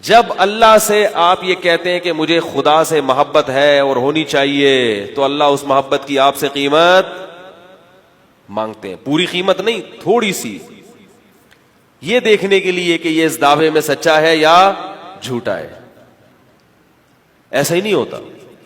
جب اللہ سے آپ یہ کہتے ہیں کہ مجھے خدا سے محبت ہے اور ہونی چاہیے، تو اللہ اس محبت کی آپ سے قیمت مانگتے ہیں، پوری قیمت نہیں، تھوڑی سی، یہ دیکھنے کے لیے کہ یہ اس دعوے میں سچا ہے یا جھوٹا ہے۔ ایسا ہی نہیں ہوتا۔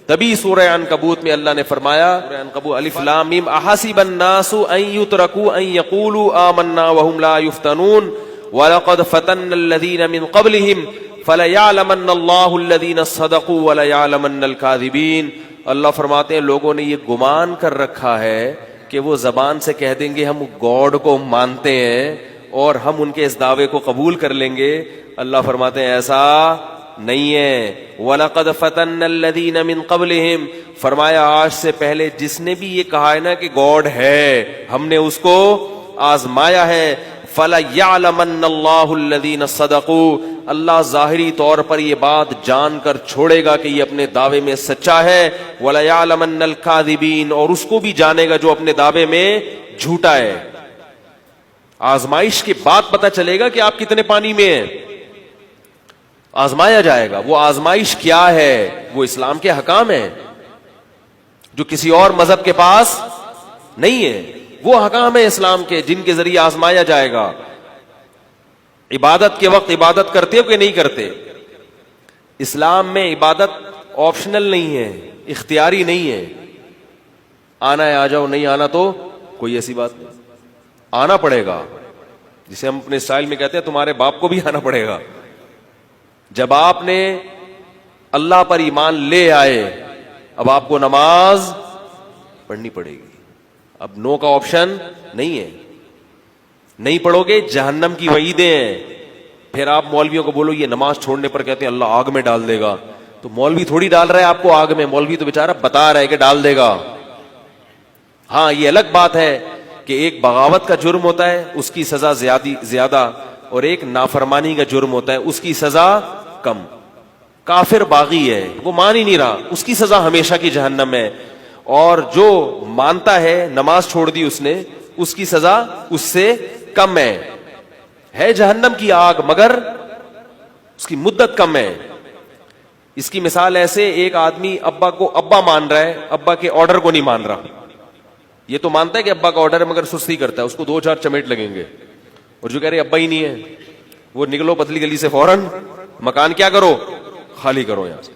تبھی سورہ عنکبوت میں اللہ نے فرمایا، سورہ عنکبوت الف لام میم، احسب الناس ان یترکوا ان یقولوا آمنا وهم لا یفتنون وَلَقَدْ فَتَنَّ الَّذِينَ مِنْ قَبْلِهِمْ فَلَيَعْلَمَنَّ اللَّهُ الَّذِينَ صَدَقُوا وَلَيَعْلَمَنَّ الْكَاذِبِينَ۔ اللہ فرماتے ہیں لوگوں نے یہ گمان کر رکھا ہے کہ وہ زبان سے کہہ دیں گے ہم گاڈ کو مانتے ہیں اور ہم ان کے اس دعوے کو قبول کر لیں گے۔ اللہ فرماتے ہیں ایسا نہیں ہے۔ وَلَقَدْ فَتَنَّ الَّذِينَ مِنْ قَبْلِهِمْ، فرمایا آج سے پہلے جس نے بھی یہ کہا ہے نا کہ گاڈ ہے، ہم نے اس کو آزمایا ہے۔ فَلَيَعْلَمَنَّ اللَّهُ الَّذِينَ صَدَقُوا، اللہ ظاہری طور پر یہ بات جان کر چھوڑے گا کہ یہ اپنے دعوے میں سچا ہے، وَلَيَعْلَمَنَّ الْكَاذِبِينَ، اور اس کو بھی جانے گا جو اپنے دعوے میں جھوٹا ہے۔ آزمائش کے بعد پتہ چلے گا کہ آپ کتنے پانی میں ہیں، آزمایا جائے گا۔ وہ آزمائش کیا ہے؟ وہ اسلام کے حکام ہیں جو کسی اور مذہب کے پاس نہیں ہے، وہ حکام ہے اسلام کے جن کے ذریعے آزمایا جائے گا۔ عبادت کے وقت عبادت کرتے ہو کہ نہیں کرتے؟ اسلام میں عبادت آپشنل نہیں ہے، اختیاری نہیں ہے، آنا ہے آ جاؤ، نہیں آنا تو کوئی ایسی بات نہیں، آنا پڑے گا۔ جسے ہم اپنے اسٹائل میں کہتے ہیں تمہارے باپ کو بھی آنا پڑے گا۔ جب آپ نے اللہ پر ایمان لے آئے، اب آپ کو نماز پڑھنی پڑے گی، اب نو کا آپشن نہیں ہے۔ نہیں پڑھو گے جہنم کی وعیدیں ہیں۔ پھر آپ مولویوں کو بولو یہ نماز چھوڑنے پر کہتے ہیں اللہ آگ میں ڈال دے گا، تو مولوی تھوڑی ڈال رہا ہے آپ کو آگ میں، مولوی تو بیچارہ بتا رہا ہے کہ ڈال دے گا۔ ہاں یہ الگ بات ہے کہ ایک بغاوت کا جرم ہوتا ہے اس کی سزا زیادہ، اور ایک نافرمانی کا جرم ہوتا ہے اس کی سزا کم۔ کافر باغی ہے، وہ مان ہی نہیں رہا، اس کی سزا ہمیشہ کی جہنم ہے، اور جو مانتا ہے نماز چھوڑ دی اس نے، اس کی سزا اس سے کم ہے جہنم کی آگ، مگر اس کی مدت کم ہے۔ اس کی مثال ایسے، ایک آدمی ابا کو ابا مان رہا ہے، ابا کے آرڈر کو نہیں مان رہا۔ یہ تو مانتا ہے کہ ابا کا آرڈر ہے مگر سستی کرتا ہے، اس کو 2-4 چمیٹ لگیں گے۔ اور جو کہہ رہے ابا ہی نہیں ہے، وہ نکلو پتلی گلی سے فوراً، مکان کیا کرو، خالی کرو یہاں سے۔